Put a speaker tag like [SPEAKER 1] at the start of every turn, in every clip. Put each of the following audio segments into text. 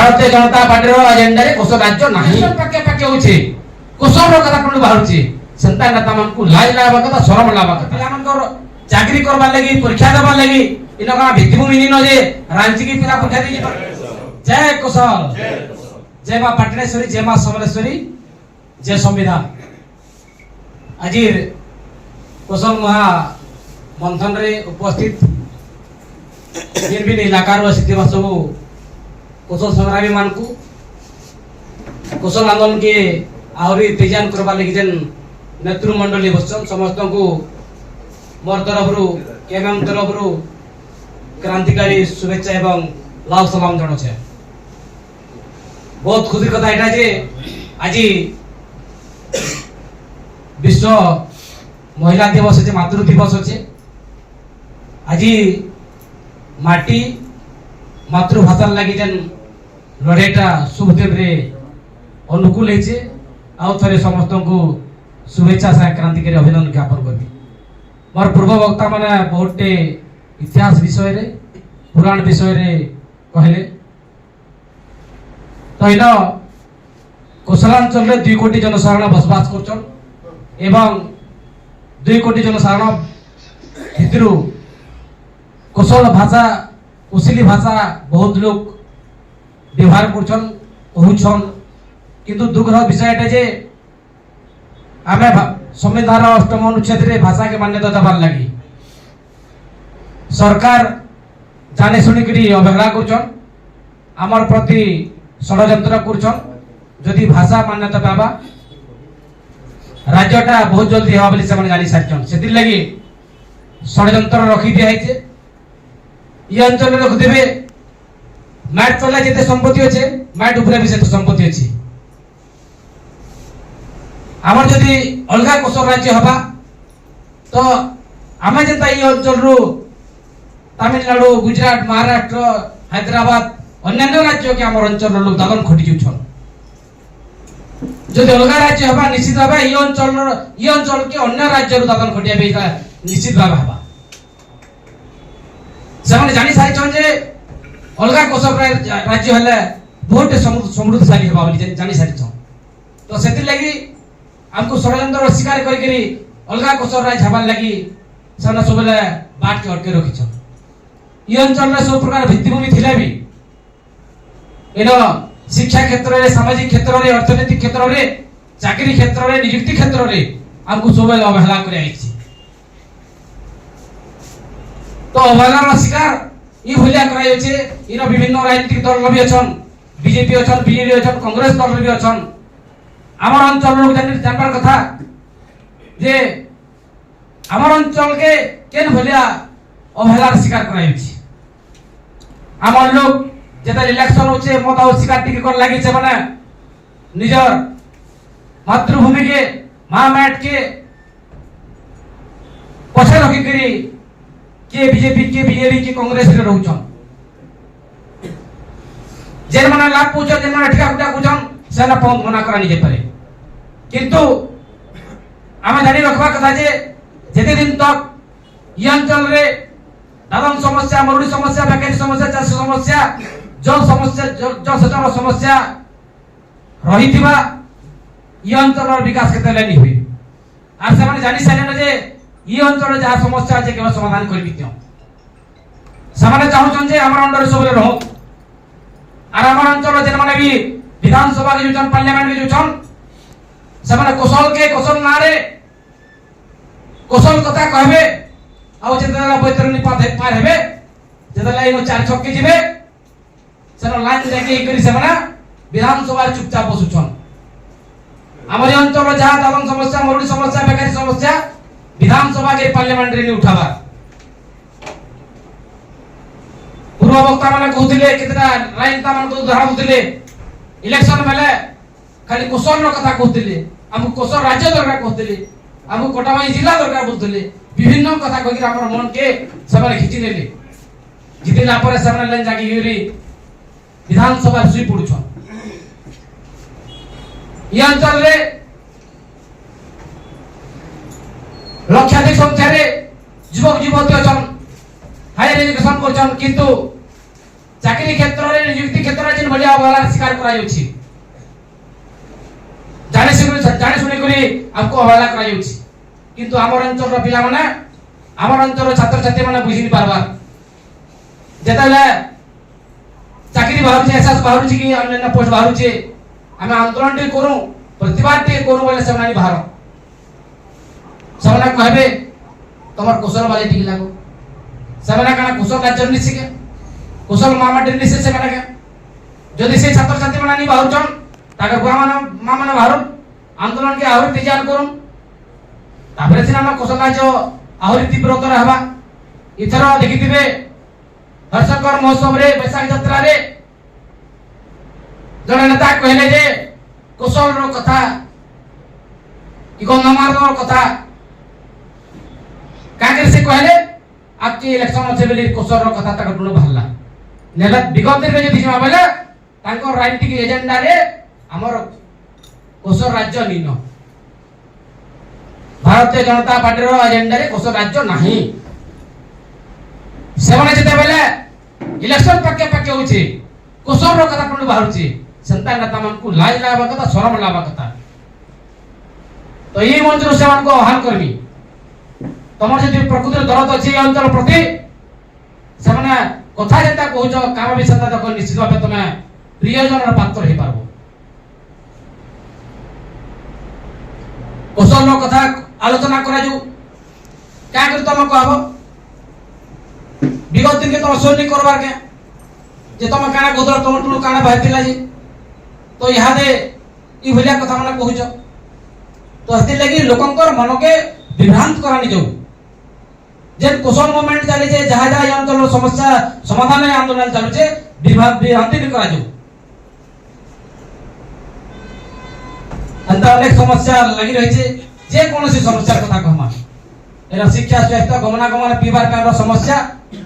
[SPEAKER 1] Bharatiya Janata party agenda रे कोसर राज्य नाही पाके पाके होचे कोसर रो कथा कोन बाहरचे संता नेता मन को लाज लावा कथा शरम लावा कथा पिला मन चाकरी करबा लगी परीक्षा देबा लगी इन का भित्तिभूमि नी न जे रांची की पिला परीक्षा दी जय कोसल जय मां पटनेश्वरी जय मां समलेश्वरी जय संविधान आज कोसल महा मंथन रे उपस्थित जिन भी इलाकार बसिथिबा सब कोसल संग्रामी मान को कोसल आंदोलन के आहरी तेजान करबा लगी जेन नेतृमंडली बसन समस्त को मोर तरफ केएमएम तरफ क्रांतिकारी शुभेच्छा एवं लाल सलाम जनो छे। बहुत खुशी कथा एटा जे आज विश्व महिला दिवस है मातृ दिवस अच्छे आज माटी मातृभाषा लगी जेन लड़ेटा शुभदेव रे अनुकूल है आउ थे समस्त को शुभेच्छा क्रांतिकारी अभिनंदन ज्ञापन करी मोर पूर्व वक्ता मैंने बहुटे इतिहास विषय रे पुराण विषय रे कहले तो इन कोसलांचल रे 2 कोटी जनसाधारण बसवास करछन एवं 2 कोटी जनसाधारण भितर कोसल भाषा कोसली भाषा बहुत लोग व्यवहार करछन कहूछन किंतु दुग्रह विषय जे आमे संविधान 8 अनुच्छेद रे भाषा के मान्यता दबार लगी सरकार जाने शुणी करी अवहेला करछन आमर प्रति षड्यंत्र करछन जदि भाषा मान्यता पाबा राज्यटा बहुत जल्दी हवा बोली से जानी सारछन सेति लगी षड्यंत्र रखी दिया है ये अंचल रख देबे मैट चला जेते संपत्ति अछि मैट ऊपर भी सेते संपत्ति अछि आमर जदि अलगा कोसल राज्य हबा तो आमे जेता ई अंचल रो तमिलनाडु गुजरात महाराष्ट्र हैदराबाद अन्य राज्य के आमर अंचल लोग दादन खटी जुछन जदि अलगा राज्य हबा निश्चित भाबे ई अंचल के अन्य राज्य रो दादन खटिया बेटा निश्चित भाबे हबा से जानी सारी जे अलगा कोसल राज्य हले बहुत समृद्धशाली हबा बोली जानी सारी तो सेति लगी हमको षड्यंत्र स्वीकार करी अलगा कोसल राज्य हबार लगी सना सबले बाट के अटके रखी छ ई अंचल रे सब प्रकार भित्तिभूमि थिले भी इन शिक्षा क्षेत्र रे सामाजिक क्षेत्र रे अर्थनैतिक क्षेत्र रे चाकरी क्षेत्र रे नियुक्ति क्षेत्र रे हमको सबले अवहेला करे आइछि तो अवहेलार शिकार ई भलिया कराय छै इन विभिन्न राजनीतिक दल भी अछन बीजेपी अछन बीजेडी अछन कांग्रेस दल भी अछन आमर अंचल लोग जानबार कथा जे आमर अंचल के केन भलिया अवहेलार शिकार कराय छै आमर लोग जेता इलेक्शन होचे मत आउ शिकार टिके कर लागि छै माने निजर मातृभूमि के महामैट के पछे रखी करी के बीजेपी के बीजेडी के कांग्रेस रे रहउछन जेन माने लाभ पूछो जेन माने ठिका कुटा कुछन सेना पौंत मना करा निजे पारे किंतु आमे जानी रखबा कथा जे जेते दिन तक ई अंचल रे दादन समस्या मरुड़ी समस्या बेकारी समस्या चाष समस्या जल समस्या जल सेचन समस्या रहिथिबा ई अंचल विकास केते नै हुई आर से माने जानी सारे जे ई अंचल जहा समस्या আছে কেবল সমাধান করি দিও সামানে চাহুছন যে আমার अंडर सबले रहो আর আমার অঞ্চল যেন মানে भी विधानसभा के जुचन पार्लियामेंट के जुचन समान कोसल के कोसल नारे कोसल कथा कहबे आउ जेतला बैतरनी पार हेबे जेतला इन 4 छक के जिबे सर लाइन जाके करी समान विधानसभा चुपचाप बसुछन हमर अंचल जहा दादन समस्या मरुड़ी समस्या बेकारी समस्या विधानसभा के पार्लियामेंट रे उठाबा पूर्व वक्ता माने कहथिले कितना लाइन ता मान को उदाहरण दिले इलेक्शन मेले खाली कोसल रो कथा कहथिले हम कोसल राज्य दरकार कहथिले हम कोटाबाई जिला दरकार बोलथिले विभिन्न कथा कहि हमर मन के सबरे खिची नेले जितिला पर सबरे लाइन जाकी गिरी विधानसभा सुई पडुछन ई अंचल रे लक्षाधिक संख्या रे युवक युवती अछन हायर एजुकेशन करछन किंतु ଚାକିରି କ୍ଷେତ୍ରରେ ନିଯୁକ୍ତି କ୍ଷେତ୍ରରେ ଯେନ୍ ଭଳିଆ ଅବହେଳାର ଶିକାର କରାଯାଉଛି, ଜାଣି ଶୁଣି କରି ଆମକୁ ଅବହେଳା କରାଯାଉଛି। କିନ୍ତୁ ଆମର ଅଞ୍ଚଳର ପିଲାମାନେ, ଆମର ଅଞ୍ଚଳର ଛାତ୍ରଛାତ୍ରୀ ମାନେ ବୁଝି ନି ପାରବାର। ଯେତେବେଳେ ଚାକିରି ବାହାରୁଛି, ଏସଏସ୍ ବାହାରୁଛି କି ଅନ୍ୟାନ୍ୟ ପୋଷ୍ଟ ବାହାରୁଛି, ଆମେ ଆନ୍ଦୋଳନ ଟିକେ କରୁ, ପ୍ରତିବାଦ ଟିକେ କରୁ ବୋଲେ ସେମାନେ ବାହାର, ସେମାନେ କହିବେ তোমার কুশল বালি ঠিক লাগো। ସେମାନେ କାଣା କୁଶଳ କାର୍ଯ୍ୟ ନି ଶିଖେ, କୁଶଳ ମାମାଟି ନି ସେ ସେମାନେ କେ ଯଦି ସେ ଛାତ୍ରଛାତ୍ରୀ ମାନେ ନି ବାହାରୁଛନ୍, ତାଙ୍କର ବୁଆ ମାନେ ମା ମାନେ ବାହାରୁ ଆନ୍ଦୋଳନ କେ ଆହୁରି ତେଜାନ କରୁନ୍, ତାପରେ ସିନା ଆମ କୁଶଳ କାର୍ଯ୍ୟ ଆହୁରି ତୀବ୍ରତର ହେବା। ଏଥର ଦେଖିଥିବେ ହର୍ଷଙ୍କର ମହୋତ୍ସବରେ, ବୈଶାଖ ଯାତ୍ରାରେ ଜଣେ ନେତା କହିଲେ ଯେ କୁଶଳର କଥା କି ଗନ୍ଧମାର୍ଗର କଥା କାହିଁକି ସେ କହିଲେ ଆଜି ଇଲେକ୍ସନ ଅଛି ବୋଲି କୁଶଳର କଥା ତାଙ୍କ ଟୁଣୁ ବାହାରିଲା। ନେଲେ ବିଗତ ଦିନରେ ଯଦି ଯିବା ବୋଲେ ତାଙ୍କ ରାଜନୀତିକ ଏଜେଣ୍ଡାରେ ଆମର କୁଶଳ ରାଜ୍ୟ ନିନ, ଭାରତୀୟ ଜନତା ପାର୍ଟିର ଏଜେଣ୍ଡାରେ କୁଶଳ ରାଜ୍ୟ ନାହିଁ। ସେମାନେ ଯେତେବେଳେ ଇଲେକ୍ସନ ପାଖେ ପାଖେ ହଉଛି, କୁଶଳର କଥା ଟୁଣୁ ବାହାରୁଛି, ସେନ୍ତା ନେତା ମାନଙ୍କୁ ଲାଜ ଲାଗ କଥା, ଶରମ ଲାଗ କଥା। ତ ଏଇ ମଞ୍ଚରୁ ସେମାନଙ୍କୁ ଆହ୍ୱାନ କରିବି, ତମର ଯଦି ପ୍ରକୃତିର ଦରଦ ଅଛି ଏ ଅଞ୍ଚଳ ପ୍ରତି, ସେମାନେ କଥା ଯେନ୍ତା କହୁଛ କାମ ବି ସେନ୍ତା ଦେଖ, ନିଶ୍ଚିତ ଭାବେ ତମେ ପ୍ରିୟଜନର ପାତ୍ର ହେଇପାରିବ। କୁଶଳର କଥା ଆଲୋଚନା କରାଯାଉ, କାହିଁକି ତମେ କହବ ବିଗତ ଦିନକେ ତମ ଶୋନି କରବାର କେ ଯେ ତମେ କାଣା କହୁଥିଲ, ତମ ଟୁଣୁ କାଣା ବାହାରିଥିଲା ଯେ, ତ ଇହାଦେ ଇ ଭଳିଆ କଥା ମାନେ କହୁଛ। ତ ସେଥିଲାଗି ଲୋକଙ୍କର ମନକେ ବିଭ୍ରାନ୍ତ କରାନି ଯାଉ। যে কুশল মুভমেন্ট চালিছে, যাহা যাহা এই অঞ্চলের সমস্যা সমাধানে আন্দোলন চালুছে, বিভ্রান্তি করা যাও। অনেক সমস্যা লাগি রয়েছে, যে কোনসি সমস্যার কথা কহমা, এরা শিক্ষা, স্বাস্থ্য, গমনাগমন, পিবার পানির সমস্যা,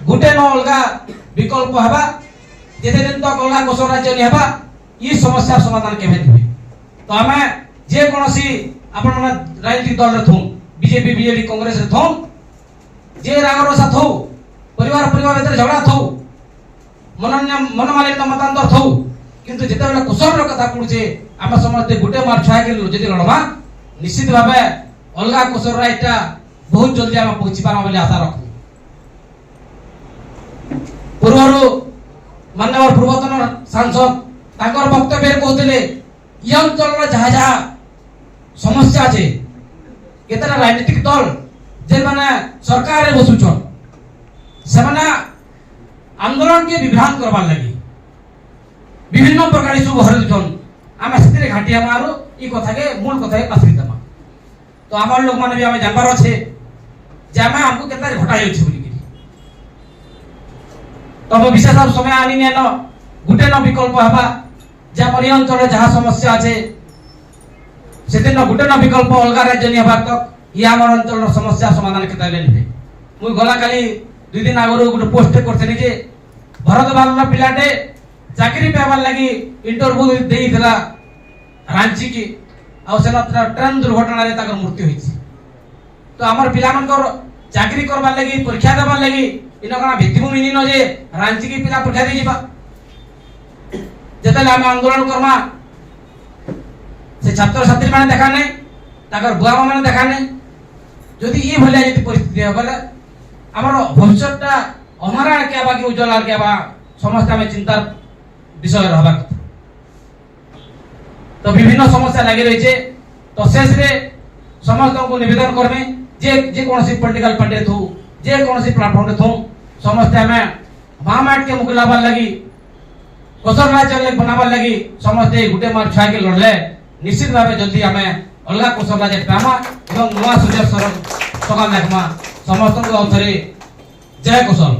[SPEAKER 1] গোটে ন অলগা বিকল্প হবা, যেদিন তক অলগা কুশল রাজ্য নি হবা, এই সমস্যার সমাধান কেবে দিবে। তো আমি যে কোনসি আপন মানে রাজনৈতিক দলের থুম, বিজেপি, বিজেডি, কংগ্রেসের থুম, যে রাগরসা থৌ, পরিবার ভিতরে ঝগড়া থৌ, মনোমালিন্য মতান্তর থৌ, কিন্তু যেতবেলে কুশলর কথা পড়ুছে, আমি সমস্তে গোটে মার ছুয়াকে যদি লড়বা, নিশ্চিত ভাবে অলগা কুশল রায়টা বহুত জলদি আমি পৌঁছি পারবা বলে আশা রাখু। পূর্বরু মাননীয় পূর্বতন সাংসদ তাঙ্কর বক্তব্যে কହୁଥିଲେ এই অঞ্চলের যাহা যাহা সমস্যা আছে, কেতটা রাজনৈতিক দল যে মানে সরকারে বসুছন, সেমানে আন্দোলনকে বিভ্রান্ত করবার লাগি বিভিন্ন প্রকার ইস্যু ভরে দিছন। আমি সেতিরে ঘাটি আমার এই কথাকে মূল কথাকে পাশি দেমা। তো আমার লোক মানে আমি জানবার আছে যে আমি আমকু কেতারে ঘটাই হচ্ছে বলি কি, তবে বিশেষ সময় আনি নেন গোটে ন বিকল্প হবা, যে আমার এই অঞ্চলে যাহা সমস্যা আছে সেদিন গোটে ন বিকল্প অলগা রাজ্য নিয়ে হবার তক ই আমার অঞ্চলের সমস্যা সমাধান কেতাবে নিবে। মুই গলা কালি 2 দিন আগর গোটে পোস্ট করছিলি যে ভরত বাংলা পিলাটে চাকরি পাইবার লাগি ইন্টারভিউ দেইଥିଲା রাঞ্চি কি, আর সেন ট্রেন দুর্ঘটনারে তাকর মৃত্যু হইছে। তো আমার পিলামানকর চাকরি করবার লাগি, পরীক্ষা দেবার লাগি ইন কোনা ভিত্তিভূমি নিন যে রাঞ্চি কি পিলা পরীক্ষা দেই ଯିବା। যেতেলে আমি আন্দোলন করমা, সে ছাত্রছাত্রী মানে দেখা নাই, তাকর বুয়া মানে দেখা নাই। যদি এই ভলিয়া যদি পরিস্থিতি হয় বলে আমার ভবিষ্যৎটা অমারা কে বা কি উজ্জ্বল আর কে বা সমস্ত আমি চিন্তার বিষয় হবার কথা। তো বিভিন্ন সমস্যা লাগি রয়েছে। তো শেষে সমস্ত নিবেদন করবে যে যে কোনসি পলিটিক্যাল পার্টি থু, যে কোনসি প্ল্যাটফর্ম থু, সমস্ত আমি মামাট কে মুকলাবার লাগি, কুশল রাজ্য বনাবার লাগি সমস্ত গোটে মার ছুয়াকে লড়লে নিশ্চিত ভাবে জলদি আমি অলগা কুশল রাজ্য পামা এবং নয়া সুযোগ সকাল দেখমা। সমস্ত আউথরে জয় কুশল।